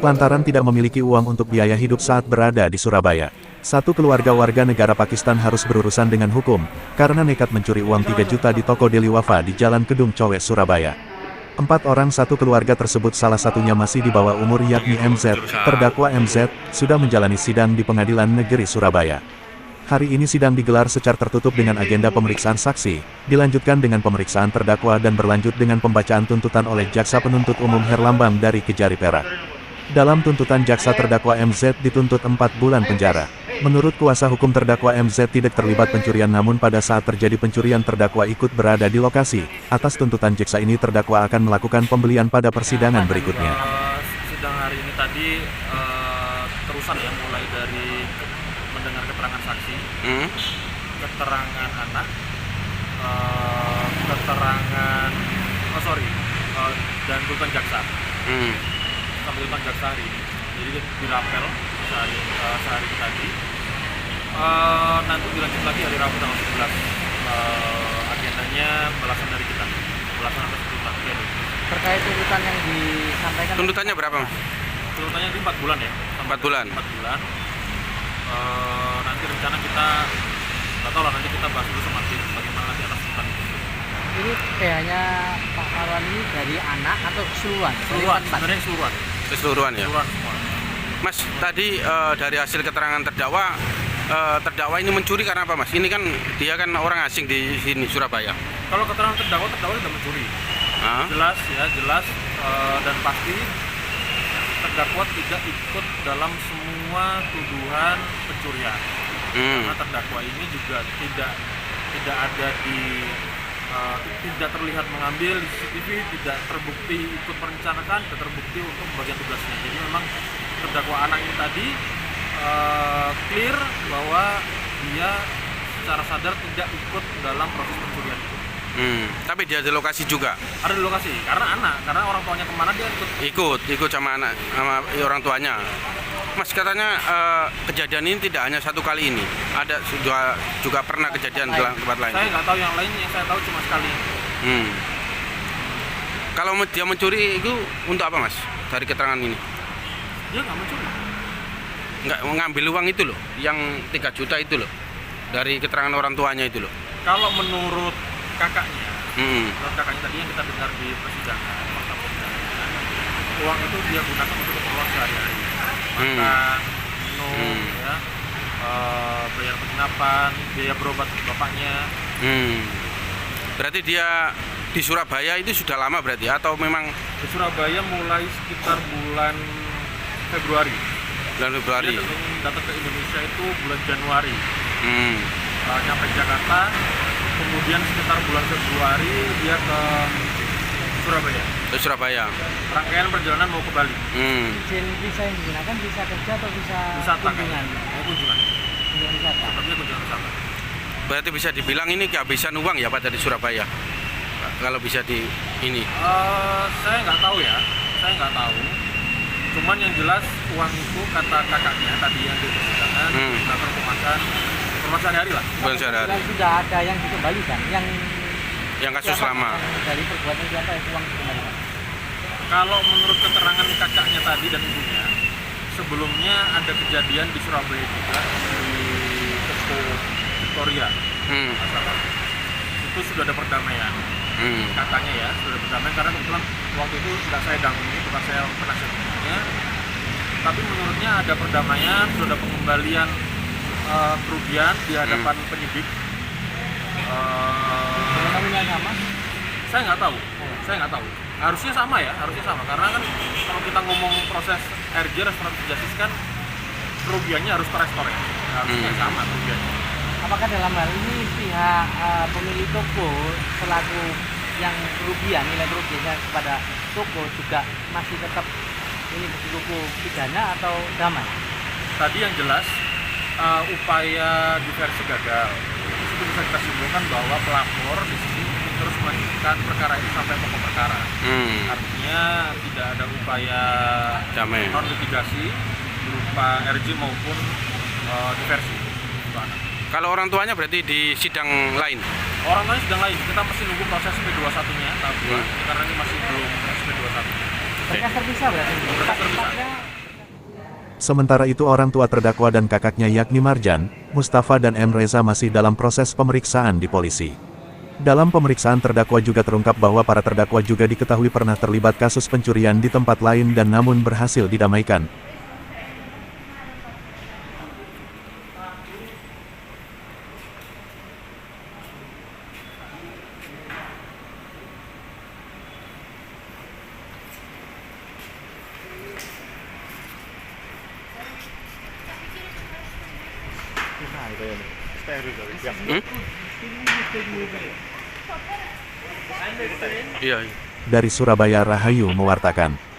lantaran tidak memiliki uang untuk biaya hidup saat berada di Surabaya. Satu keluarga warga negara Pakistan harus berurusan dengan hukum, karena nekat mencuri uang 3 juta di toko Deli Wafa di Jalan Kedung Cowe, Surabaya. 4 orang satu keluarga tersebut salah satunya masih di bawah umur yakni MZ. Terdakwa MZ, sudah menjalani sidang di Pengadilan Negeri Surabaya. Hari ini sidang digelar secara tertutup dengan agenda pemeriksaan saksi, dilanjutkan dengan pemeriksaan terdakwa dan berlanjut dengan pembacaan tuntutan oleh Jaksa Penuntut Umum Herlambang dari Kejari Perak. Dalam tuntutan jaksa terdakwa MZ dituntut 4 bulan penjara. Menurut kuasa hukum terdakwa MZ tidak terlibat pencurian namun pada saat terjadi pencurian terdakwa ikut berada di lokasi. Atas tuntutan jaksa ini terdakwa akan melakukan pembelian pada persidangan berikutnya. Sidang hari ini tadi terusan ya, mulai dari mendengar keterangan saksi, keterangan anak, dan tuntutan jaksa. Sampai tuntutan jaksa hari ini. Jadi dirapel sehari tadi. Nanti dilanjut lagi hari Rabu tanggal 11. Agendanya belasan dari kita. Belasan atas tuntutan. Terkait tuntutan yang disampaikan. Tuntutannya berapa, Mas? Tuntutannya di 4 bulan ya. 4 bulan. 4 bulan. Nanti rencana kita nggak tahu lah, nanti kita bahas dulu sama tim bagaimana nanti atas tuntutan itu. Ini kayaknya Pak Marwan ini dari anak atau keseluruhan? Sebenarnya keseluruhan. Keseluruhan ya. Keseluruhan semua. Mas, tadi dari hasil keterangan terdakwa ini mencuri karena apa, Mas? Ini kan dia kan orang asing di sini Surabaya. Kalau keterangan terdakwa tidak mencuri. Jelas dan pasti terdakwa tidak ikut dalam semua tuduhan pencurian. Karena terdakwa ini juga tidak ada tidak terlihat mengambil di CCTV, tidak terbukti ikut merencanakan, tidak terbukti untuk membagian tugasnya. Jadi memang terdakwa anak ini tadi clear bahwa dia secara sadar tidak ikut dalam proses pencurian itu. Tapi dia di lokasi juga. Ada di lokasi karena orang tuanya kemana dia ikut sama orang tuanya. Mas, katanya kejadian ini tidak hanya satu kali ini, ada juga pernah kejadian di tempat lain. Saya nggak tahu yang lain, yang saya tahu cuma sekali. Kalau dia mencuri itu untuk apa, Mas? Dari keterangan ini? Dia nggak mencuri. Nggak mengambil uang itu loh, yang 3 juta itu loh, dari keterangan orang tuanya itu loh. Kalau menurut kakaknya, tadi yang kita dengar di persidangan, uang itu dia gunakan untuk keperluan sehari-hari. Makan, minum, ya, bayar penginapan, biaya berobat bapaknya. Berarti dia di Surabaya itu sudah lama berarti, atau memang di Surabaya mulai sekitar bulan Februari. Bulan Februari. Dia datang ke Indonesia itu bulan Januari. Nyampe Jakarta, kemudian sekitar bulan Februari dia ke Surabaya. Ke Surabaya. Rangkaian perjalanan mau ke Bali. Izin visa yang digunakan visa kerja atau visa kunjungan? Kunjungan. Kunjungan wisata. Sepertinya kunjungan wisata. Berarti bisa dibilang ini kehabisan uang ya Pak dari Surabaya. Kalau bisa di ini. Saya nggak tahu ya. Saya nggak tahu. Cuman yang jelas uang itu kata kakaknya tadi yang di persidangan digunakan untuk makan sehari-hari lah. Dan sudah ada yang dikembalikan, yang kasus lama. Dari perbuatan siapa yang uang dikembalikan? Kalau menurut keterangan kakaknya tadi dan ibunya, sebelumnya ada kejadian di Surabaya juga di toko Victoria. Itu sudah ada perdamaian. Katanya ya, sudah ada perdamaian karena kebetulan waktu itu tidak saya dampingi, bukan saya penasihat hukumnya. Tapi menurutnya ada perdamaian, sudah ada pengembalian kerugian di hadapan penyidik. Nominal sama? Saya nggak tahu. Harusnya sama karena kan kalau kita ngomong proses RJ restoratif justice kan kerugiannya harus terestor ya, harusnya sama kerugiannya. Apakah dalam hal ini pihak pemilik toko selaku yang nilai kerugiannya kepada toko juga masih tetap ini berkuku pidana atau damai? Tadi yang jelas upaya diversi gagal. Itu bisa kita simpulkan bahwa pelapor di sini terus melanjutkan perkara ini sampai pokok perkara. Artinya tidak ada upaya damai, non litigasi berupa RJ maupun diversi. Kalau orang tuanya berarti di sidang lain? Orang tuanya sidang lain. Kita masih nunggu proses P21-nya tahap 2 karena ini masih belum SP21. Berkas terpisah berarti. Berkas terpisah. Tempatnya Sementara itu orang tua terdakwa dan kakaknya yakni Marjan, Mustafa dan M. Reza masih dalam proses pemeriksaan di polisi. Dalam pemeriksaan terdakwa juga terungkap bahwa para terdakwa juga diketahui pernah terlibat kasus pencurian di tempat lain dan namun berhasil didamaikan. Iya. Dari Surabaya, Rahayu mewartakan.